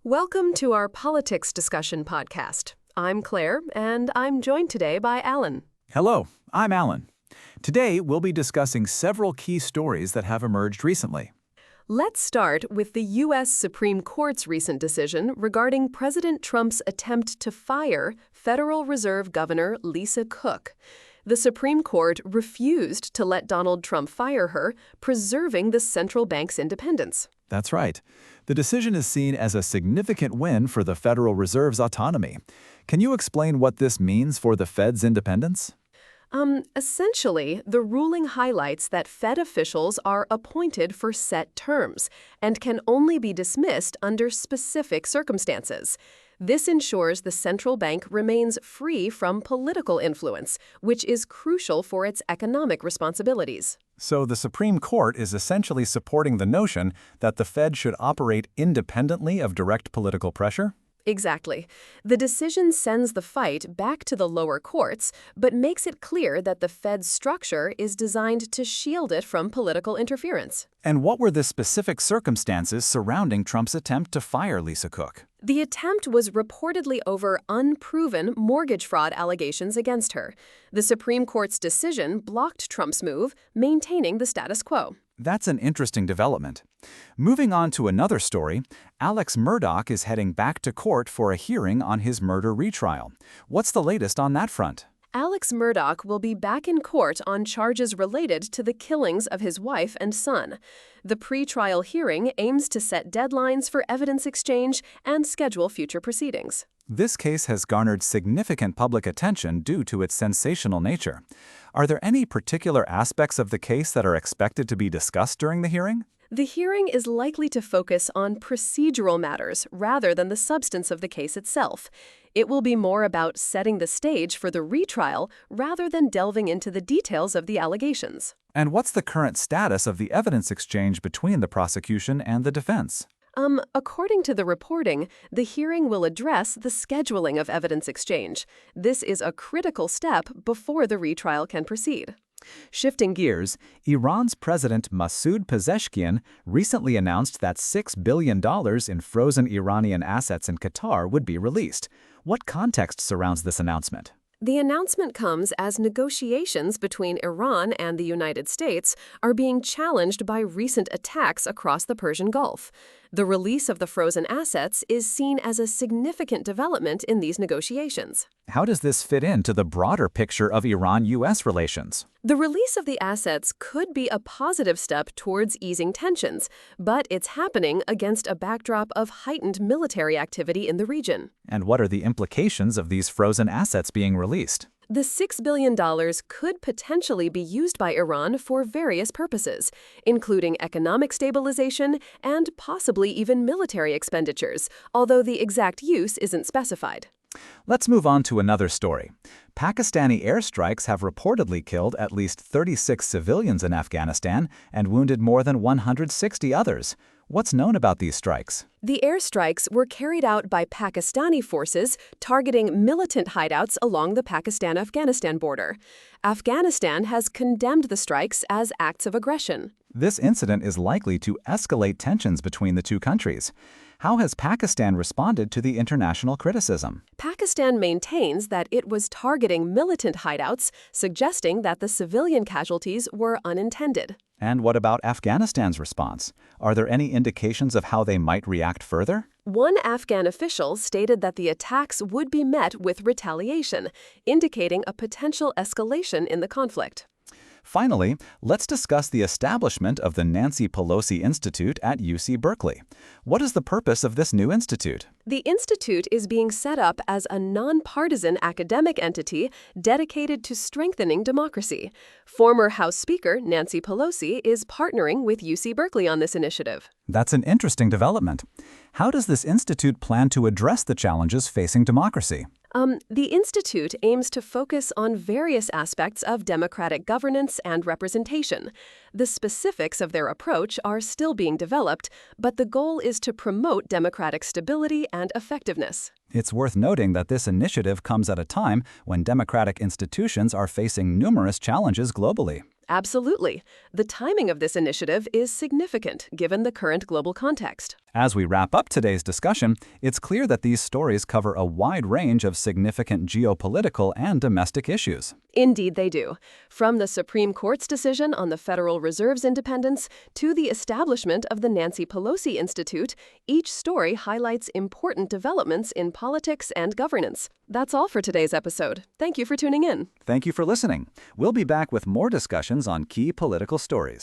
Welcome to our politics discussion podcast. I'm Claire, and I'm joined today by Alan. Hello, I'm Alan. Today, we'll be discussing several key stories that have emerged recently. Let's start with the U.S. Supreme Court's recent decision regarding President Trump's attempt to fire Federal Reserve Governor Lisa Cook. The Supreme Court refused to let Donald Trump fire her, preserving the central bank's independence. That's right. The decision is seen as a significant win for the Federal Reserve's autonomy. Can you explain what this means for the Fed's independence? Essentially, the ruling highlights that Fed officials are appointed for set terms and can only be dismissed under specific circumstances. This ensures the central bank remains free from political influence, which is crucial for its economic responsibilities. So the Supreme Court is essentially supporting the notion that the Fed should operate independently of direct political pressure? Exactly. The decision sends the fight back to the lower courts, but makes it clear that the Fed's structure is designed to shield it from political interference. And what were the specific circumstances surrounding Trump's attempt to fire Lisa Cook? The attempt was reportedly over unproven mortgage fraud allegations against her. The Supreme Court's decision blocked Trump's move, maintaining the status quo. That's an interesting development. Moving on to another story, Alex Murdaugh is heading back to court for a hearing on his murder retrial. What's the latest on that front? Alex Murdaugh will be back in court on charges related to the killings of his wife and son. The pre-trial hearing aims to set deadlines for evidence exchange and schedule future proceedings. This case has garnered significant public attention due to its sensational nature. Are there any particular aspects of the case that are expected to be discussed during the hearing? The hearing is likely to focus on procedural matters rather than the substance of the case itself. It will be more about setting the stage for the retrial rather than delving into the details of the allegations. And what's the current status of the evidence exchange between the prosecution and the defense? According to the reporting, the hearing will address the scheduling of evidence exchange. This is a critical step before the retrial can proceed. Shifting gears, Iran's President Masoud Pezeshkian recently announced that $6 billion in frozen Iranian assets in Qatar would be released. What context surrounds this announcement? The announcement comes as negotiations between Iran and the United States are being challenged by recent attacks across the Persian Gulf. The release of the frozen assets is seen as a significant development in these negotiations. How does this fit into the broader picture of Iran-U.S. relations? The release of the assets could be a positive step towards easing tensions, but it's happening against a backdrop of heightened military activity in the region. And what are the implications of these frozen assets being released? The $6 billion could potentially be used by Iran for various purposes, including economic stabilization and possibly even military expenditures, although the exact use isn't specified. Let's move on to another story. Pakistani airstrikes have reportedly killed at least 36 civilians in Afghanistan and wounded more than 160 others. What's known about these strikes? The airstrikes were carried out by Pakistani forces targeting militant hideouts along the Pakistan-Afghanistan border. Afghanistan has condemned the strikes as acts of aggression. This incident is likely to escalate tensions between the two countries. How has Pakistan responded to the international criticism? Pakistan maintains that it was targeting militant hideouts, suggesting that the civilian casualties were unintended. And what about Afghanistan's response? Are there any indications of how they might react further? One Afghan official stated that the attacks would be met with retaliation, indicating a potential escalation in the conflict. Finally, let's discuss the establishment of the Nancy Pelosi Institute at UC Berkeley. What is the purpose of this new institute? The institute is being set up as a nonpartisan academic entity dedicated to strengthening democracy. Former House Speaker Nancy Pelosi is partnering with UC Berkeley on this initiative. That's an interesting development. How does this institute plan to address the challenges facing democracy? The Institute aims to focus on various aspects of democratic governance and representation. The specifics of their approach are still being developed, but the goal is to promote democratic stability and effectiveness. It's worth noting that this initiative comes at a time when democratic institutions are facing numerous challenges globally. Absolutely. The timing of this initiative is significant given the current global context. As we wrap up today's discussion, it's clear that these stories cover a wide range of significant geopolitical and domestic issues. Indeed, they do. From the Supreme Court's decision on the Federal Reserve's independence to the establishment of the Nancy Pelosi Institute, each story highlights important developments in politics and governance. That's all for today's episode. Thank you for tuning in. Thank you for listening. We'll be back with more discussions on key political stories.